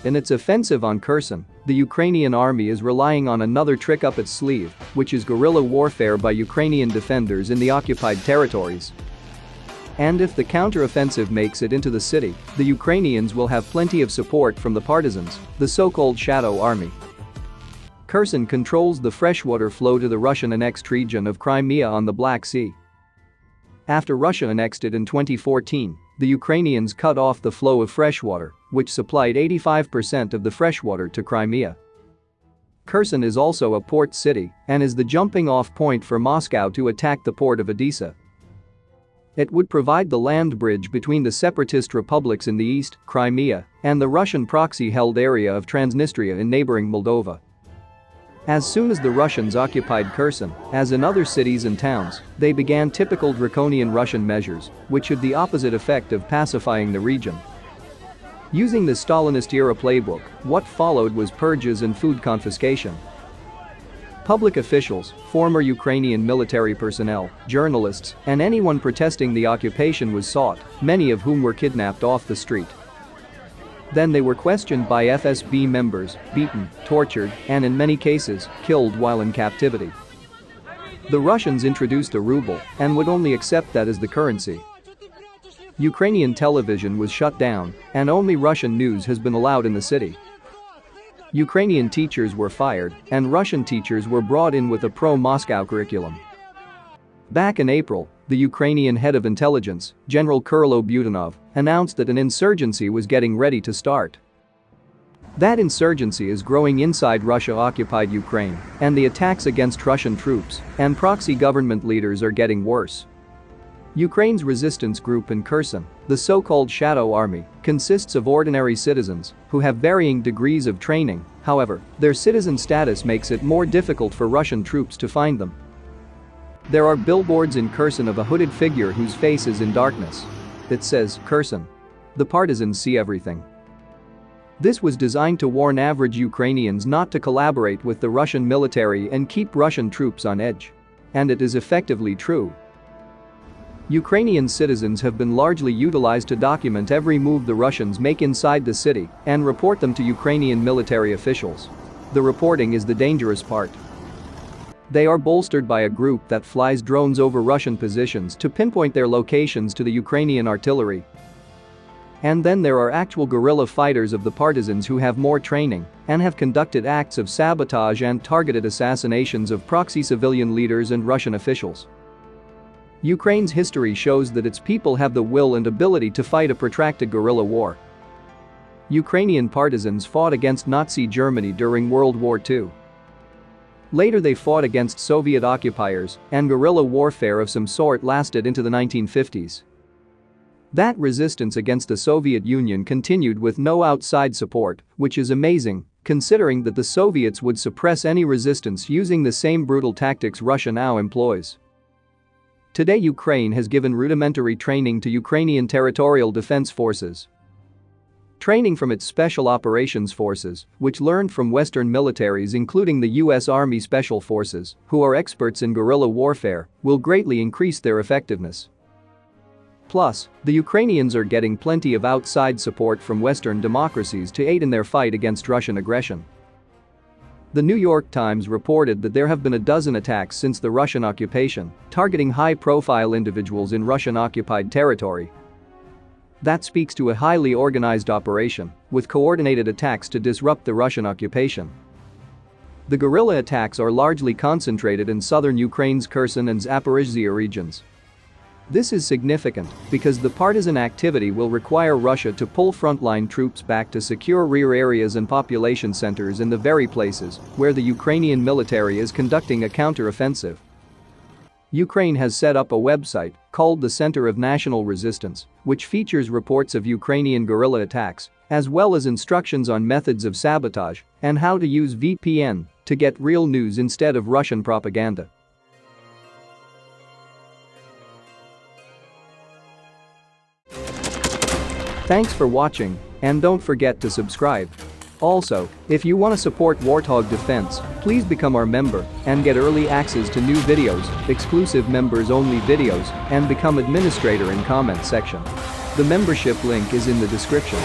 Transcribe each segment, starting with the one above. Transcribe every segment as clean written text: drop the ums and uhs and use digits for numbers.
In its offensive on Kherson, the Ukrainian army is relying on another trick up its sleeve, which is guerrilla warfare by Ukrainian defenders in the occupied territories. And if the counteroffensive makes it into the city, the Ukrainians will have plenty of support from the partisans, the so-called Shadow Army. Kherson controls the freshwater flow to the Russian-annexed region of Crimea on the Black Sea. After Russia annexed it in 2014, the Ukrainians cut off the flow of freshwater, which supplied 85% of the freshwater to Crimea. Kherson is also a port city and is the jumping-off point for Moscow to attack the port of Odessa. It would provide the land bridge between the separatist republics in the east, Crimea, and the Russian proxy-held area of Transnistria in neighboring Moldova. As soon as the Russians occupied Kherson, as in other cities and towns, they began typical draconian Russian measures, which had the opposite effect of pacifying the region. Using the Stalinist-era playbook, what followed was purges and food confiscation. Public officials, former Ukrainian military personnel, journalists, and anyone protesting the occupation was sought, many of whom were kidnapped off the street. Then they were questioned by FSB members, beaten, tortured, and in many cases, killed while in captivity. The Russians introduced a ruble and would only accept that as the currency. Ukrainian television was shut down, and only Russian news has been allowed in the city. Ukrainian teachers were fired, and Russian teachers were brought in with a pro-Moscow curriculum. Back in April, the Ukrainian head of intelligence, General Kirill Budanov, announced that an insurgency was getting ready to start. That insurgency is growing inside Russia-occupied Ukraine, and the attacks against Russian troops and proxy government leaders are getting worse. Ukraine's resistance group in Kherson, the so-called Shadow Army, consists of ordinary citizens who have varying degrees of training. However, their citizen status makes it more difficult for Russian troops to find them. There are billboards in Kherson of a hooded figure whose face is in darkness. It says, "Kherson. The partisans see everything." This was designed to warn average Ukrainians not to collaborate with the Russian military and keep Russian troops on edge. And it is effectively true. Ukrainian citizens have been largely utilized to document every move the Russians make inside the city and report them to Ukrainian military officials. The reporting is the dangerous part. They are bolstered by a group that flies drones over Russian positions to pinpoint their locations to the Ukrainian artillery. And then there are actual guerrilla fighters of the partisans who have more training and have conducted acts of sabotage and targeted assassinations of proxy civilian leaders and Russian officials. Ukraine's history shows that its people have the will and ability to fight a protracted guerrilla war. Ukrainian partisans fought against Nazi Germany during World War II. Later they fought against Soviet occupiers, and guerrilla warfare of some sort lasted into the 1950s. That resistance against the Soviet Union continued with no outside support, which is amazing, considering that the Soviets would suppress any resistance using the same brutal tactics Russia now employs. Today Ukraine has given rudimentary training to Ukrainian territorial defense forces. Training from its Special Operations Forces, which learned from Western militaries including the U.S. Army Special Forces, who are experts in guerrilla warfare, will greatly increase their effectiveness. Plus, the Ukrainians are getting plenty of outside support from Western democracies to aid in their fight against Russian aggression. The New York Times reported that there have been a dozen attacks since the Russian occupation, targeting high-profile individuals in Russian-occupied territory. That speaks to a highly organized operation, with coordinated attacks to disrupt the Russian occupation. The guerrilla attacks are largely concentrated in southern Ukraine's Kherson and Zaporizhzhia regions. This is significant because the partisan activity will require Russia to pull frontline troops back to secure rear areas and population centers in the very places where the Ukrainian military is conducting a counter-offensive. Ukraine has set up a website called the Center of National Resistance, which features reports of Ukrainian guerrilla attacks, as well as instructions on methods of sabotage and how to use VPN to get real news instead of Russian propaganda. Thanks for watching, and don't forget to subscribe. Also, if you want to support Warthog Defense, please become our member and get early access to new videos, exclusive members-only videos, and become administrator in comment section. The membership link is in the description.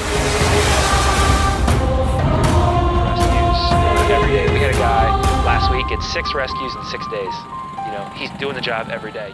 gets 6 rescues in 6 days. You know, he's doing the job every day.